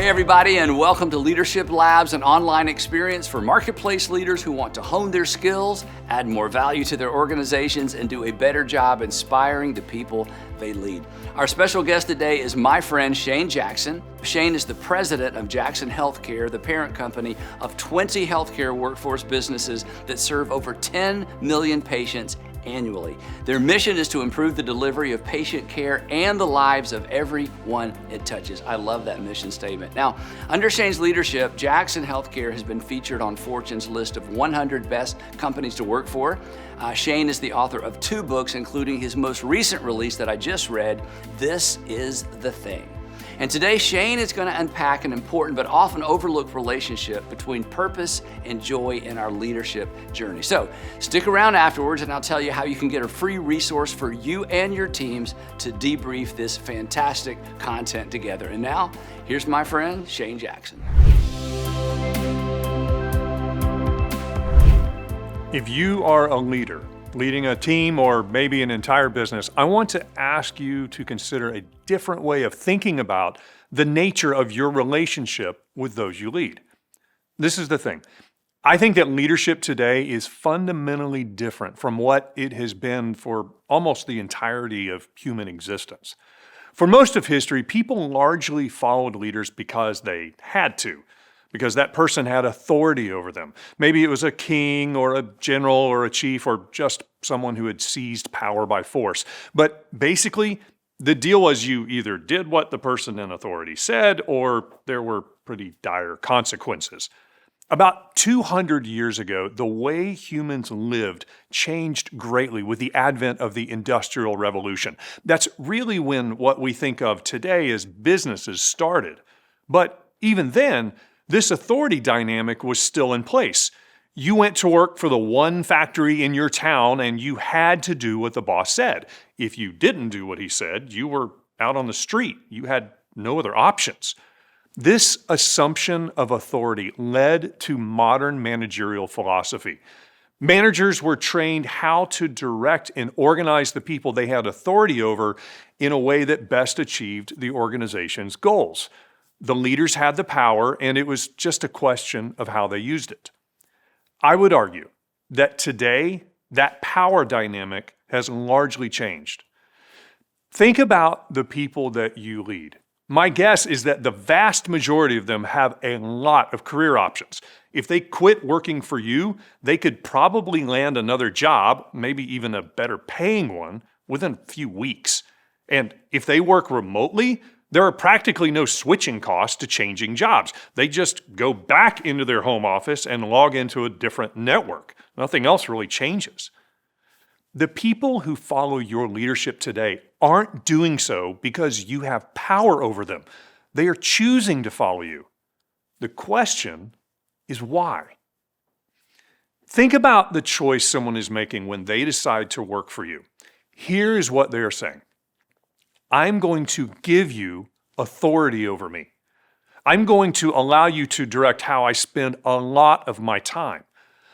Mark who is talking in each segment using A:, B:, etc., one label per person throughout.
A: Hey everybody, and welcome to Leadership Labs, an online experience for marketplace leaders who want to hone their skills, add more value to their organizations, and do a better job inspiring the people they lead. Our special guest today is my friend Shane Jackson. Shane is the president of Jackson Healthcare, the parent company of 20 healthcare workforce businesses that serve over 10 million patients annually. Their mission is to improve the delivery of patient care and the lives of everyone it touches. I love that mission statement. Now, under Shane's leadership, Jackson Healthcare has been featured on Fortune's list of 100 best companies to work for. Shane is the author of 2 books, including his most recent release that I just read, This Is the Thing. And today, Shane is going to unpack an important but often overlooked relationship between purpose and joy in our leadership journey. So stick around afterwards and I'll tell you how you can get a free resource for you and your teams to debrief this fantastic content together. And now, here's my friend, Shane Jackson.
B: If you are a leader, leading a team or maybe an entire business, I want to ask you to consider a different way of thinking about the nature of your relationship with those you lead. This is the thing. I think that leadership today is fundamentally different from what it has been for almost the entirety of human existence. For most of history, people largely followed leaders because they had to, because that person had authority over them. Maybe it was a king or a general or a chief or just someone who had seized power by force. But basically, the deal was you either did what the person in authority said or there were pretty dire consequences. About 200 years ago, the way humans lived changed greatly with the advent of the Industrial Revolution. That's really when what we think of today as businesses started. But even then, this authority dynamic was still in place. You went to work for the one factory in your town and you had to do what the boss said. If you didn't do what he said, you were out on the street. You had no other options. This assumption of authority led to modern managerial philosophy. Managers were trained how to direct and organize the people they had authority over in a way that best achieved the organization's goals. The leaders had the power, and it was just a question of how they used it. I would argue that today, that power dynamic has largely changed. Think about the people that you lead. My guess is that the vast majority of them have a lot of career options. If they quit working for you, they could probably land another job, maybe even a better paying one, within a few weeks. And if they work remotely, there are practically no switching costs to changing jobs. They just go back into their home office and log into a different network. Nothing else really changes. The people who follow your leadership today aren't doing so because you have power over them. They are choosing to follow you. The question is why? Think about the choice someone is making when they decide to work for you. Here is what they are saying. I'm going to give you authority over me. I'm going to allow you to direct how I spend a lot of my time.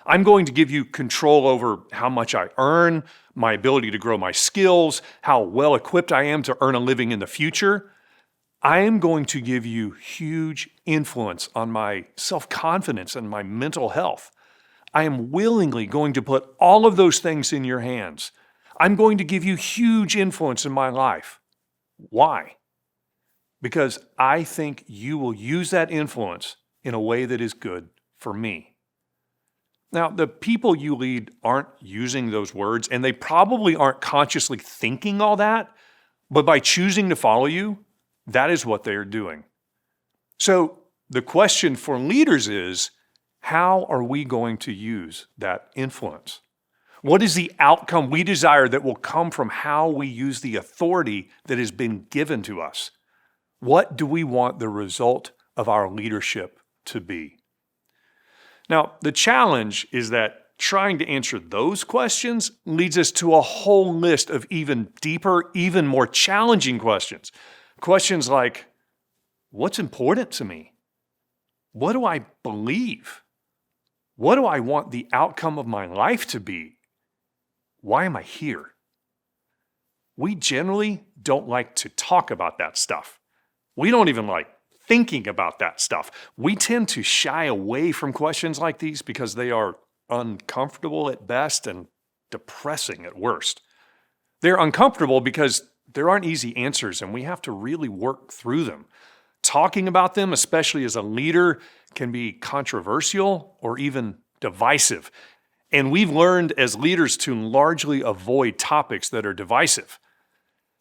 B: I'm going to give you control over how much I earn, my ability to grow my skills, how well equipped I am to earn a living in the future. I am going to give you huge influence on my self-confidence and my mental health. I am willingly going to put all of those things in your hands. I'm going to give you huge influence in my life. Why? Because I think you will use that influence in a way that is good for me. Now, the people you lead aren't using those words, and they probably aren't consciously thinking all that, but by choosing to follow you, that is what they are doing. So the question for leaders is, how are we going to use that influence? What is the outcome we desire that will come from how we use the authority that has been given to us? What do we want the result of our leadership to be? Now, the challenge is that trying to answer those questions leads us to a whole list of even deeper, even more challenging questions. Questions like, what's important to me? What do I believe? What do I want the outcome of my life to be? Why am I here? We generally don't like to talk about that stuff. We don't even like thinking about that stuff. We tend to shy away from questions like these because they are uncomfortable at best and depressing at worst. They're uncomfortable because there aren't easy answers and we have to really work through them. Talking about them, especially as a leader, can be controversial or even divisive. And we've learned as leaders to largely avoid topics that are divisive.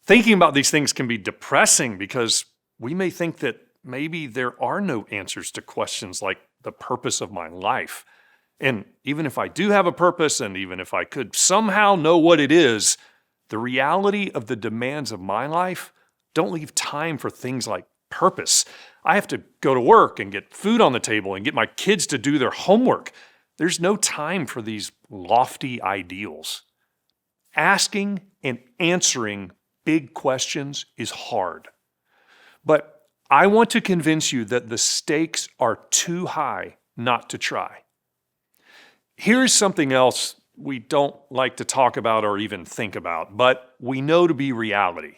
B: Thinking about these things can be depressing because we may think that maybe there are no answers to questions like the purpose of my life. And even if I do have a purpose, and even if I could somehow know what it is, the reality of the demands of my life don't leave time for things like purpose. I have to go to work and get food on the table and get my kids to do their homework. There's no time for these lofty ideals. Asking and answering big questions is hard. But I want to convince you that the stakes are too high not to try. Here's something else we don't like to talk about or even think about, but we know to be reality.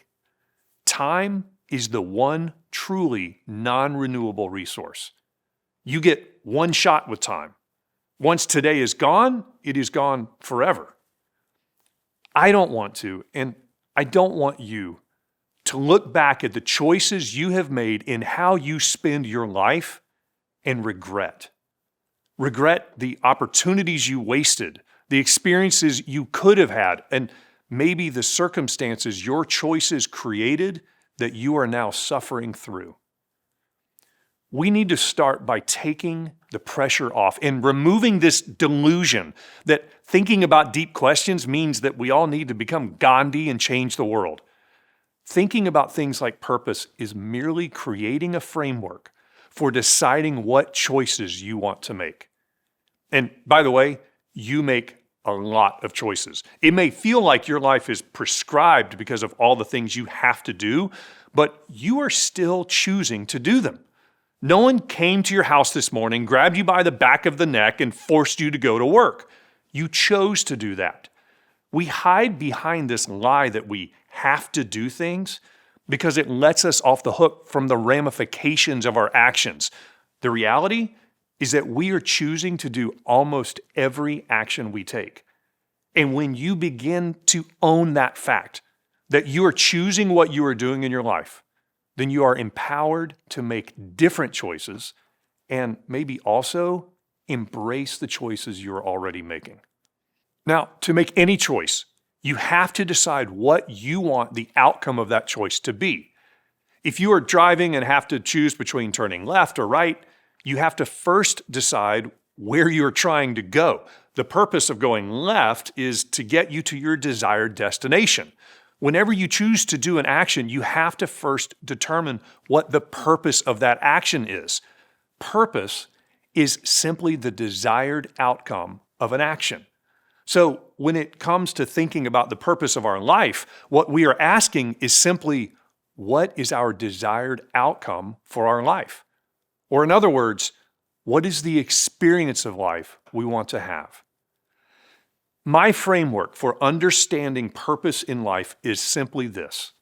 B: Time is the one truly non-renewable resource. You get one shot with time. Once today is gone, it is gone forever. I don't want to, and I don't want you to look back at the choices you have made in how you spend your life and regret. Regret the opportunities you wasted, the experiences you could have had, and maybe the circumstances your choices created that you are now suffering through. We need to start by taking the pressure off and removing this delusion that thinking about deep questions means that we all need to become Gandhi and change the world. Thinking about things like purpose is merely creating a framework for deciding what choices you want to make. And by the way, you make a lot of choices. It may feel like your life is prescribed because of all the things you have to do, but you are still choosing to do them. No one came to your house this morning, grabbed you by the back of the neck, and forced you to go to work. You chose to do that. We hide behind this lie that we have to do things because it lets us off the hook from the ramifications of our actions. The reality is that we are choosing to do almost every action we take. And when you begin to own that fact, that you are choosing what you are doing in your life, then you are empowered to make different choices and maybe also embrace the choices you are already making. Now, to make any choice, you have to decide what you want the outcome of that choice to be. If you are driving and have to choose between turning left or right, you have to first decide where you're trying to go. The purpose of going left is to get you to your desired destination. Whenever you choose to do an action, you have to first determine what the purpose of that action is. Purpose is simply the desired outcome of an action. So when it comes to thinking about the purpose of our life, what we are asking is simply, what is our desired outcome for our life? Or in other words, what is the experience of life we want to have? My framework for understanding purpose in life is simply this.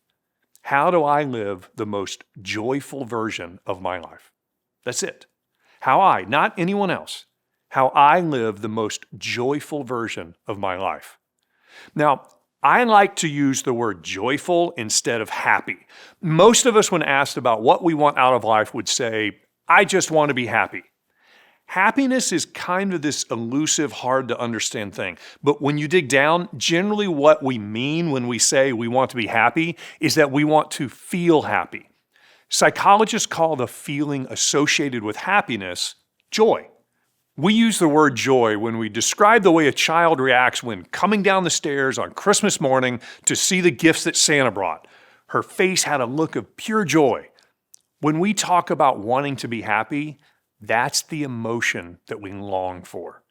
B: How do I live the most joyful version of my life? That's it. How I, not anyone else, how I live the most joyful version of my life. Now, I like to use the word joyful instead of happy. Most of us, when asked about what we want out of life, would say, I just want to be happy. Happiness is kind of this elusive, hard to understand thing. But when you dig down, generally what we mean when we say we want to be happy is that we want to feel happy. Psychologists call the feeling associated with happiness joy. We use the word joy when we describe the way a child reacts when coming down the stairs on Christmas morning to see the gifts that Santa brought. Her face had a look of pure joy. When we talk about wanting to be happy, that's the emotion that we long for.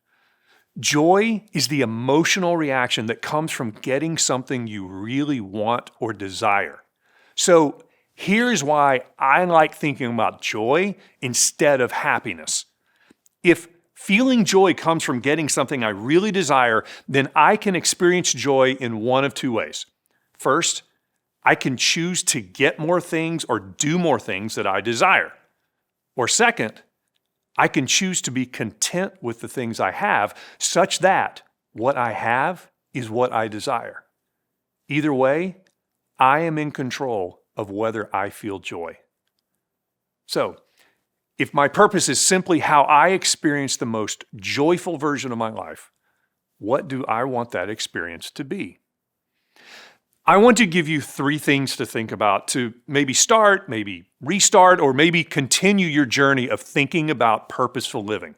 B: Joy is the emotional reaction that comes from getting something you really want or desire. So here's why I like thinking about joy instead of happiness. If feeling joy comes from getting something I really desire, then I can experience joy in one of two ways. First, I can choose to get more things or do more things that I desire. Or second, I can choose to be content with the things I have, such that what I have is what I desire. Either way, I am in control of whether I feel joy. So, if my purpose is simply how I experience the most joyful version of my life, what do I want that experience to be? I want to give you 3 things to think about to maybe start, maybe restart, or maybe continue your journey of thinking about purposeful living.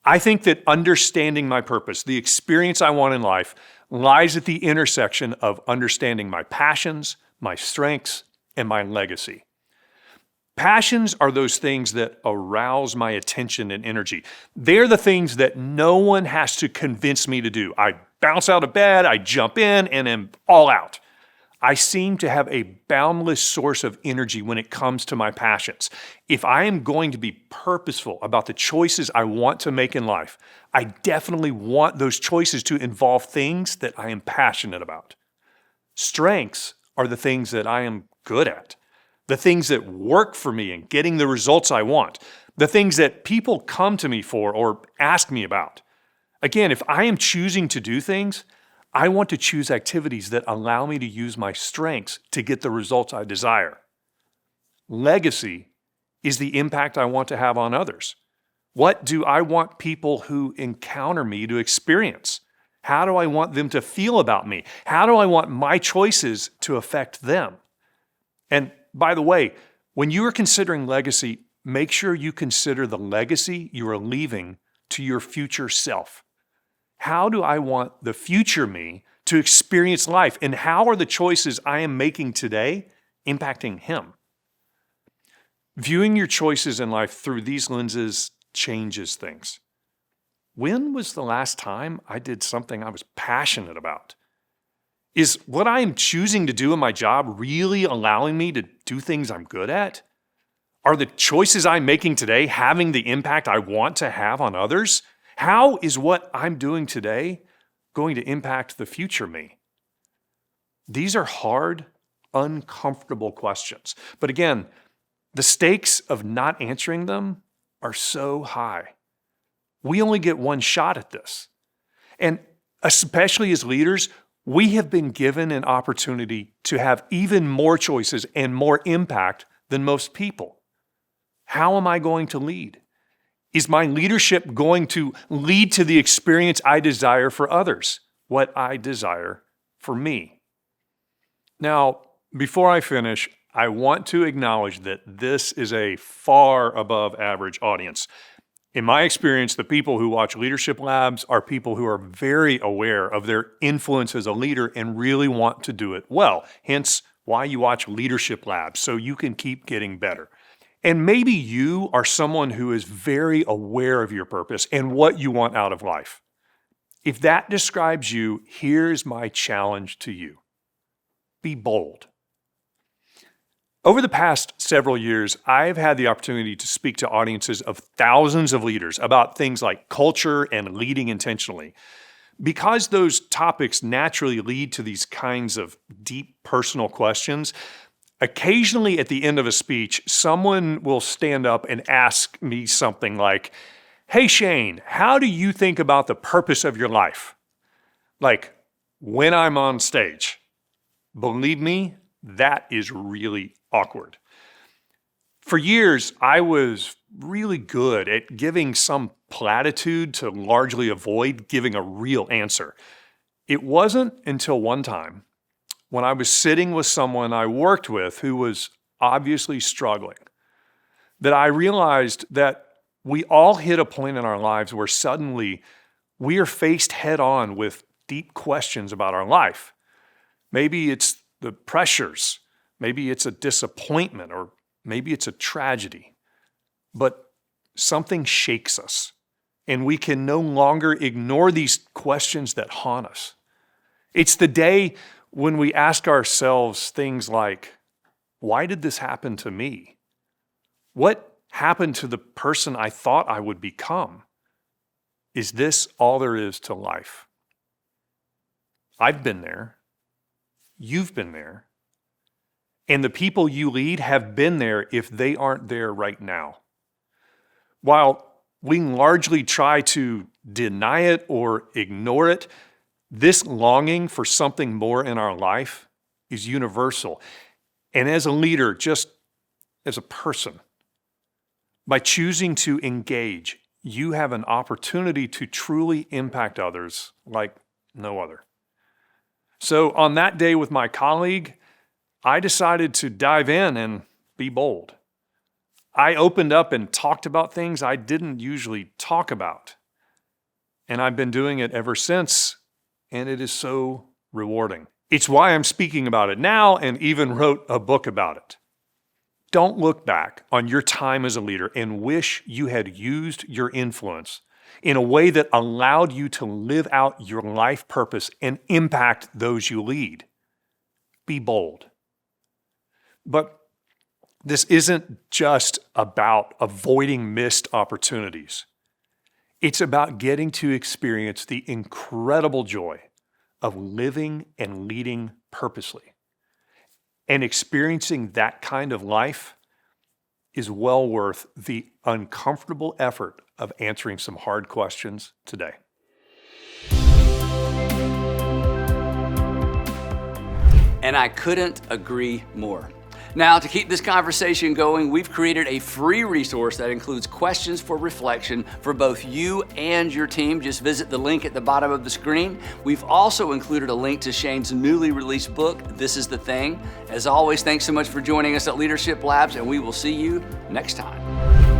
B: I think that understanding my purpose, the experience I want in life, lies at the intersection of understanding my passions, my strengths, and my legacy. Passions are those things that arouse my attention and energy. They're the things that no one has to convince me to do. I bounce out of bed, I jump in, and am all out. I seem to have a boundless source of energy when it comes to my passions. If I am going to be purposeful about the choices I want to make in life, I definitely want those choices to involve things that I am passionate about. Strengths are the things that I am good at, the things that work for me in getting the results I want, the things that people come to me for or ask me about. Again, if I am choosing to do things, I want to choose activities that allow me to use my strengths to get the results I desire. Legacy is the impact I want to have on others. What do I want people who encounter me to experience? How do I want them to feel about me? How do I want my choices to affect them? And by the way, when you are considering legacy, make sure you consider the legacy you are leaving to your future self. How do I want the future me to experience life? And how are the choices I am making today impacting him? Viewing your choices in life through these lenses changes things. When was the last time I did something I was passionate about? Is what I am choosing to do in my job really allowing me to do things I'm good at? Are the choices I'm making today having the impact I want to have on others? How is what I'm doing today going to impact the future me? These are hard, uncomfortable questions. But again, the stakes of not answering them are so high. We only get one shot at this. And especially as leaders, we have been given an opportunity to have even more choices and more impact than most people. How am I going to lead? Is my leadership going to lead to the experience I desire for others, what I desire for me? Now, before I finish, I want to acknowledge that this is a far above average audience. In my experience, the people who watch Leadership Labs are people who are very aware of their influence as a leader and really want to do it well. Hence, why you watch Leadership Labs, so you can keep getting better. And maybe you are someone who is very aware of your purpose and what you want out of life. If that describes you, here's my challenge to you. Be bold. Over the past several years, I've had the opportunity to speak to audiences of thousands of leaders about things like culture and leading intentionally. Because those topics naturally lead to these kinds of deep personal questions, occasionally at the end of a speech, someone will stand up and ask me something like, "Hey Shane, how do you think about the purpose of your life?" Like when I'm on stage. Believe me, that is really awkward. For years, I was really good at giving some platitude to largely avoid giving a real answer. It wasn't until one time when I was sitting with someone I worked with who was obviously struggling that I realized that we all hit a point in our lives where suddenly we are faced head on with deep questions about our life. Maybe it's the pressures, maybe it's a disappointment, or maybe it's a tragedy. But something shakes us, and we can no longer ignore these questions that haunt us. It's the day when we ask ourselves things like, why did this happen to me? What happened to the person I thought I would become? Is this all there is to life? I've been there. You've been there. And the people you lead have been there if they aren't there right now. While we largely try to deny it or ignore it, this longing for something more in our life is universal. And as a leader, just as a person, by choosing to engage, you have an opportunity to truly impact others like no other. So on that day with my colleague, I decided to dive in and be bold. I opened up and talked about things I didn't usually talk about. And I've been doing it ever since, and it is so rewarding. It's why I'm speaking about it now and even wrote a book about it. Don't look back on your time as a leader and wish you had used your influence in a way that allowed you to live out your life purpose and impact those you lead. Be bold. But this isn't just about avoiding missed opportunities. It's about getting to experience the incredible joy of living and leading purposely. And experiencing that kind of life is well worth the uncomfortable effort of answering some hard questions today.
A: And I couldn't agree more. Now, to keep this conversation going, we've created a free resource that includes questions for reflection for both you and your team. Just visit the link at the bottom of the screen. We've also included a link to Shane's newly released book, This Is the Thing. As always, thanks so much for joining us at Leadership Labs, and we will see you next time.